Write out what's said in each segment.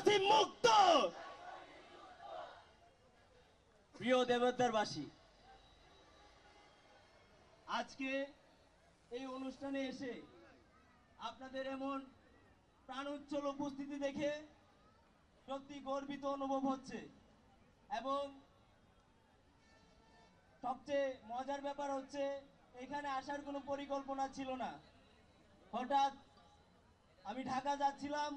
ফাসিম মুক্ত। প্রিয় দেবদারবাসী, আজকে এই অনুষ্ঠানে এসে আপনাদের এমন প্রাণোচ্ছল উপস্থিতি দেখে সত্যি গর্বিত অনুভব হচ্ছে। এবং সবচেয়ে মজার ব্যাপার হচ্ছে এখানে আসার কোনো পরিকল্পনা ছিল না। হঠাৎ আমি ঢাকা যাচ্ছিলাম,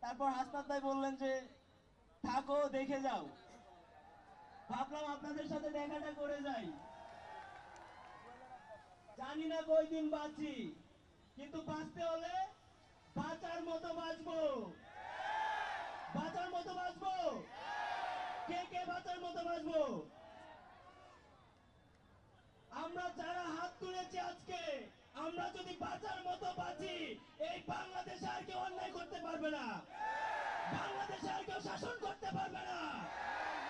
তারপর হাসনাত ভাই বললেন যে থাকো, দেখে যাও। ভাবলাম আপনাদের সাথে দেখাটা করে যাই। জানি না কয়দিন বাঁচি, কিন্তু বাঁচতে হলে বাঁচার মতো বাঁচবো। বাঁচার মতো বাঁচবো। কে কে বাঁচার মতো বাঁচবো? আমরা যারা হাত তুলেছি আজকে, আমরা যদি বাঁচার মতো বাঁচি, এই বাংলাদেশে আর কেউ অন্যায় করতে পারবে না। বাংলাদেশে আর কেউ শাসন করতে পারবে না,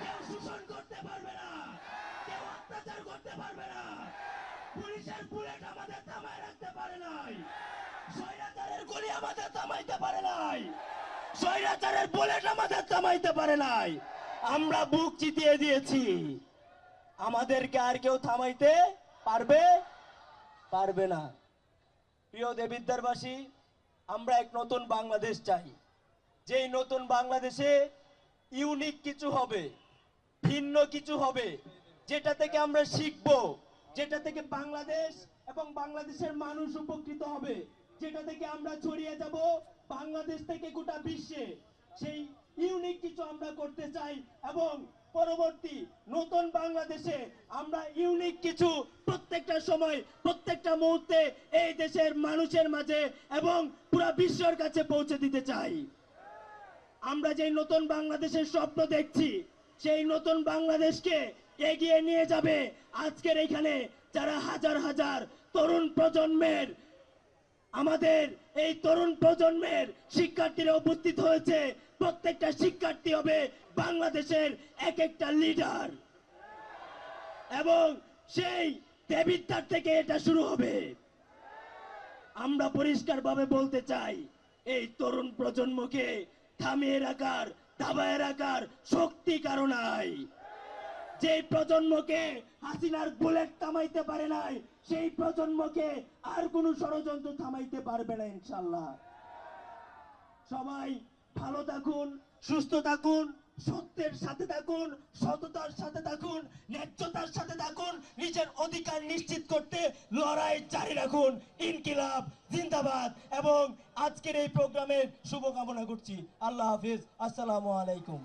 কেউ শোষণ করতে পারবে না, কেউ অত্যাচার করতে পারবে না। পুলিশের বুলেট আমাদের থামায় রাখতে পারে নাই, স্বৈরাচারের গুলি আমাদের থামাইতে পারে নাই, স্বৈরাচারের বুলেট আমাদের থামাইতে পারে নাই। আমরা বুক চিতিয়ে দিয়েছি, আমাদেরকে আর কেউ থামাইতে পারবে পারবে না। প্রিয় দেবিদ্বারবাসী, আমরা এক নতুন বাংলাদেশ চাই, যেই নতুন বাংলাদেশে ইউনিক কিছু হবে, ভিন্ন কিছু হবে, যেটা থেকে আমরা শিখব, যেটা থেকে বাংলাদেশ এবং বাংলাদেশের মানুষ উপকৃত হবে, যেটা থেকে আমরা ছড়িয়ে যাব বাংলাদেশ থেকে গোটা বিশ্বে। সেই ইউনিক কিছু আমরা করতে চাই এবং পরবর্তী নতুন বাংলাদেশে আমরা ইউনিক কিছু প্রত্যেকটা সময়, প্রত্যেকটা মুহূর্তে এই দেশের মানুষের মাঝে এবং পুরো বিশ্বের কাছে পৌঁছে দিতে চাই। আমরা যে নতুন বাংলাদেশের স্বপ্ন দেখছি, সেই নতুন বাংলাদেশকে এগিয়ে নিয়ে যাবে আজকের এখানে যারা হাজার হাজার তরুণ প্রজন্মের, আমাদের এই তরুণ প্রজন্মের শিক্ষার্থীরা উপস্থিত হয়েছে। প্রত্যেকটা শিক্ষার্থী হবে বাংলাদেশের এক একটা লিডার, এবং সেই দেবিদ্বার থেকে এটা শুরু হবে। আমরা পরিষ্কারভাবে বলতে চাই, এই তরুণ প্রজন্মকে থামিয়ে রাখার, দাবায় রাখার শক্তি কারো নাই। যে প্রজন্মকে হাসিনার বুলেট থামাইতে পারে নাই, সেই প্রজন্মকে আর কোন ষড়যন্ত্র থামাইতে পারবে না ইনশাআল্লাহ। সবাই ভালো থাকুন, সুস্থ থাকুন, সত্যের সাথে থাকুন, সততার সাথে থাকুন, ন্যায্যতার সাথে থাকুন, নিজের অধিকার নিশ্চিত করতে লড়াই জারি রাখুন। ইনকিলাব জিন্দাবাদ। এবং আজকের এই প্রোগ্রামের শুভকামনা করছি। আল্লাহ হাফিজ, আসসালামু আলাইকুম।